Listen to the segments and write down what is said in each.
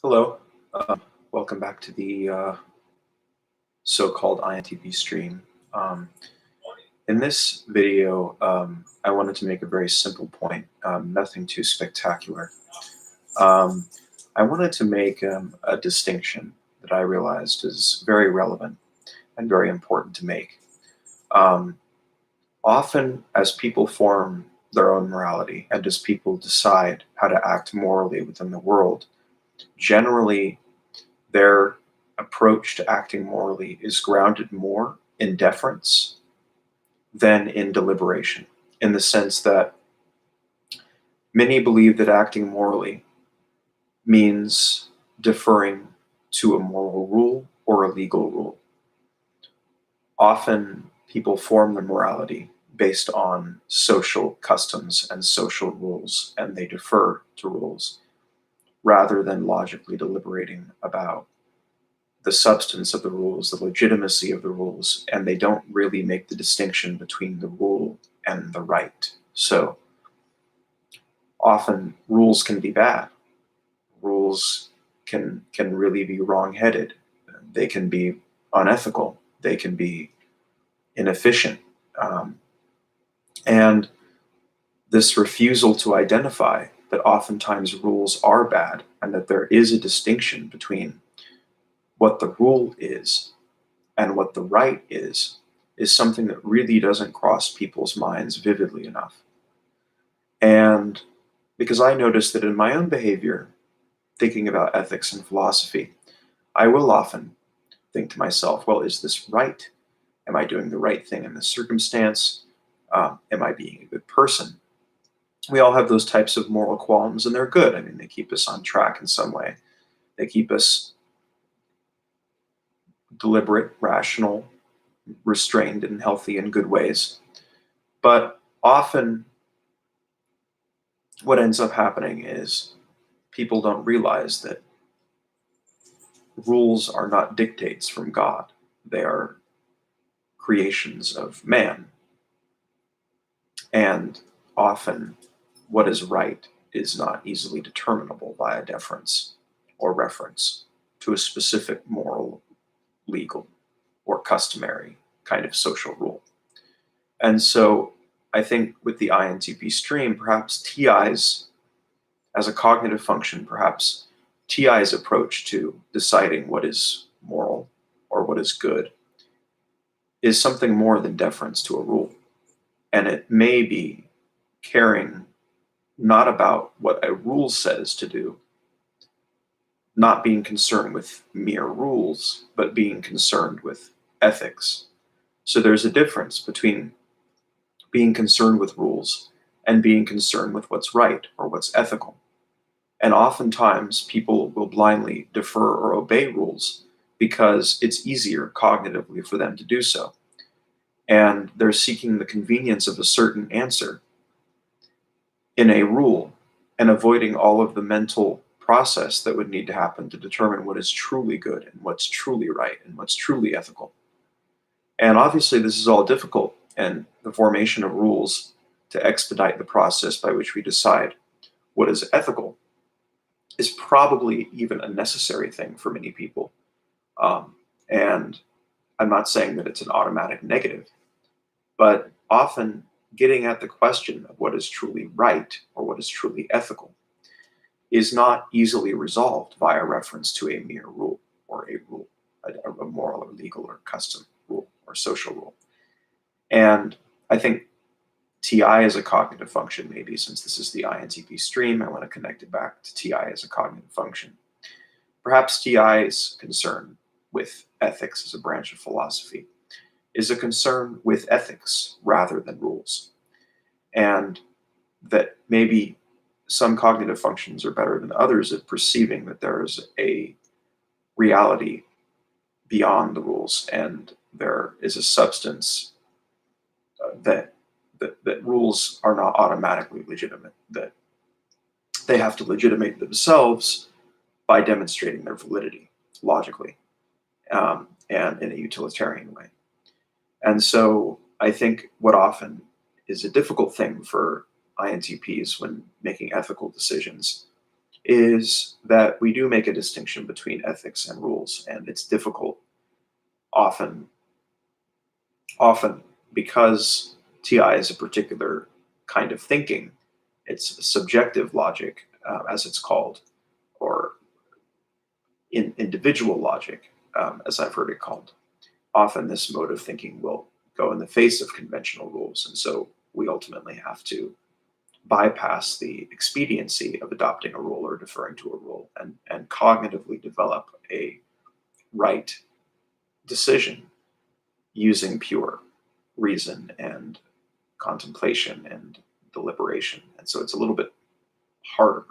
Hello, welcome back to the so-called INTP stream. Um, in this video, I wanted to make a very simple point, nothing too spectacular. Um, I wanted to make a distinction that I realized is very relevant and very important to make. Um, Often, as people form their own morality and as people decide how to act morally within the world, generally their approach to acting morally is grounded more in deference than in deliberation, in the sense that many believe that acting morally means deferring to a moral rule or a legal rule. Often people form their morality based on social customs and social rules, and they defer to rules rather than logically deliberating about the substance of the rules, the legitimacy of the rules, and they don't really make the distinction between the rule and the right. So often rules can be bad. Rules can really be wrong-headed. They can be unethical. They can be inefficient. And this refusal to identify that oftentimes rules are bad and that there is a distinction between what the rule is and what the right is something that really doesn't cross people's minds vividly enough. And because I noticed that in my own behavior, thinking about ethics and philosophy, I will often think to myself, well, is this right? Am I doing the right thing in this circumstance? Am I being a good person? We all have those types of moral qualms, and they're good. I mean, they keep us on track in some way. They keep us deliberate, rational, restrained, and healthy in good ways. But often what ends up happening is people don't realize that rules are not dictates from God. They are creations of man. And often what is right is not easily determinable by a deference or reference to a specific moral, legal, or customary kind of social rule. And so I think with the INTP stream, perhaps TI's, as a cognitive function, perhaps TI's approach to deciding what is moral or what is good is something more than deference to a rule. And it may be caring not about what a rule says to do, not being concerned with mere rules, but being concerned with ethics. So there's a difference between being concerned with rules and being concerned with what's right or what's ethical. And oftentimes people will blindly defer or obey rules because it's easier cognitively for them to do so. And they're seeking the convenience of a certain answer in a rule and avoiding all of the mental process that would need to happen to determine what is truly good and what's truly right and what's truly ethical. And obviously this is all difficult, and the formation of rules to expedite the process by which we decide what is ethical is probably even a necessary thing for many people. And I'm not saying that it's an automatic negative, but often getting at the question of what is truly right or what is truly ethical is not easily resolved via reference to a mere rule or a rule, a moral or legal or custom rule or social rule. And I think TI as a cognitive function, maybe since this is the INTP stream, I want to connect it back to TI as a cognitive function. Perhaps TI's concern with ethics as a branch of philosophy is a concern with ethics rather than rules. And that maybe some cognitive functions are better than others at perceiving that there is a reality beyond the rules and there is a substance that rules are not automatically legitimate, that they have to legitimate themselves by demonstrating their validity logically and in a utilitarian way. And so I think what often is a difficult thing for INTPs when making ethical decisions is that we do make a distinction between ethics and rules, and it's difficult often, often because TI is a particular kind of thinking. It's subjective logic, as it's called, or individual logic, as I've heard it called. Often this mode of thinking will go in the face of conventional rules, and so we ultimately have to bypass the expediency of adopting a rule or deferring to a rule and cognitively develop a right decision using pure reason and contemplation and deliberation. And so it's a little bit harder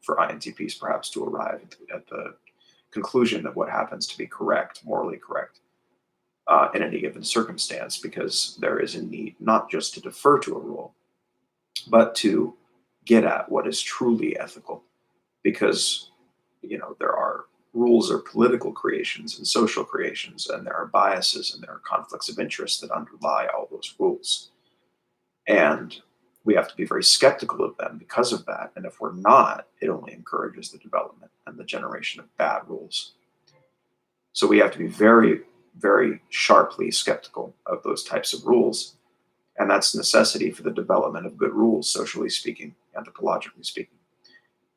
for INTPs perhaps to arrive at the conclusion of what happens to be correct, morally correct, in any given circumstance, because there is a need not just to defer to a rule, but to get at what is truly ethical. Because, there are rules are political creations and social creations, and there are biases and there are conflicts of interest that underlie all those rules. And we have to be very skeptical of them because of that. And if we're not, it only encourages the development and the generation of bad rules. So we have to be very, very sharply skeptical of those types of rules. And that's a necessity for the development of good rules, socially speaking, anthropologically speaking.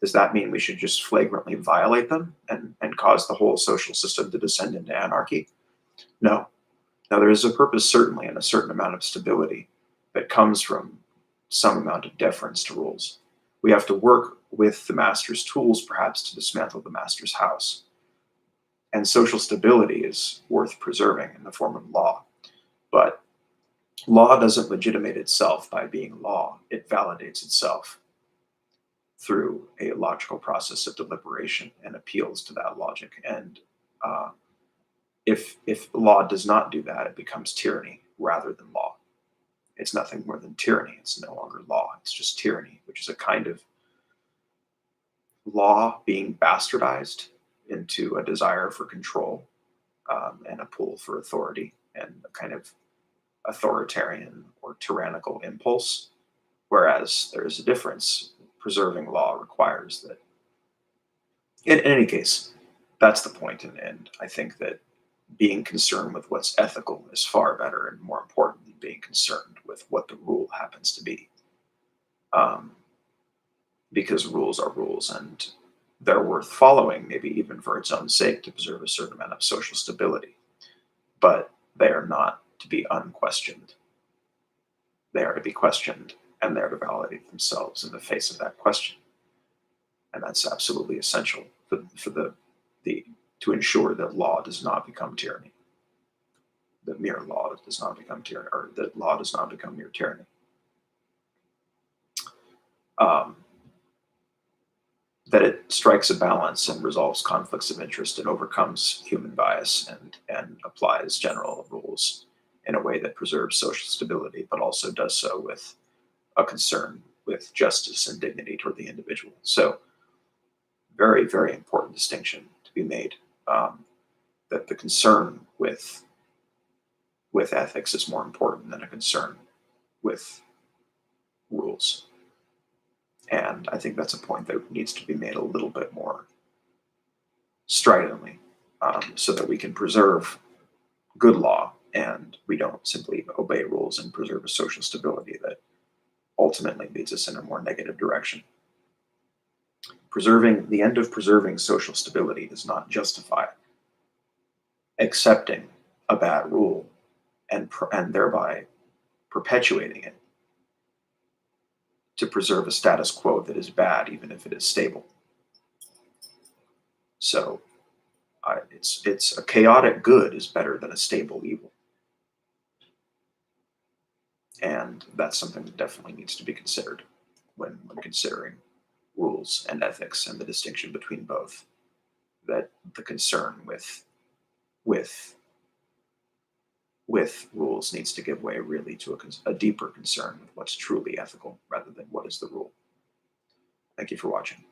Does that mean we should just flagrantly violate them and cause the whole social system to descend into anarchy? No. Now, there is a purpose, certainly, and a certain amount of stability that comes from some amount of deference to rules. We have to work with the master's tools, perhaps, to dismantle the master's house. And social stability is worth preserving in the form of law. But law doesn't legitimate itself by being law. It validates itself through a logical process of deliberation and appeals to that logic. And if law does not do that, it becomes tyranny rather than law. It's nothing more than tyranny. It's no longer law. It's just tyranny, which is a kind of law being bastardized into a desire for control, and a pull for authority and a kind of authoritarian or tyrannical impulse. Whereas there is a difference. Preserving law requires that. In any case, that's the point. And I think that being concerned with what's ethical is far better and more important than being concerned with what the rule happens to be. Because rules are rules, and they're worth following, maybe even for its own sake, to preserve a certain amount of social stability. But they are not to be unquestioned. They are to be questioned, and they're to validate themselves in the face of that question. And that's absolutely essential for the to ensure that law does not become tyranny. That mere law does not become tyranny, or that law does not become mere tyranny. That it strikes a balance and resolves conflicts of interest and overcomes human bias and applies general rules in a way that preserves social stability, but also does so with a concern with justice and dignity toward the individual. So, very, very important distinction to be made. That the concern with ethics is more important than a concern with rules. And I think that's a point that needs to be made a little bit more stridently, so that we can preserve good law and we don't simply obey rules and preserve a social stability that ultimately leads us in a more negative direction. The end of preserving social stability does not justify accepting a bad rule and thereby perpetuating it to preserve a status quo that is bad, even if it is stable. So it's a chaotic good is better than a stable evil. And that's something that definitely needs to be considered when considering rules and ethics and the distinction between both. That the concern with rules needs to give way really to a deeper concern with what's truly ethical rather than what is the rule. Thank you for watching.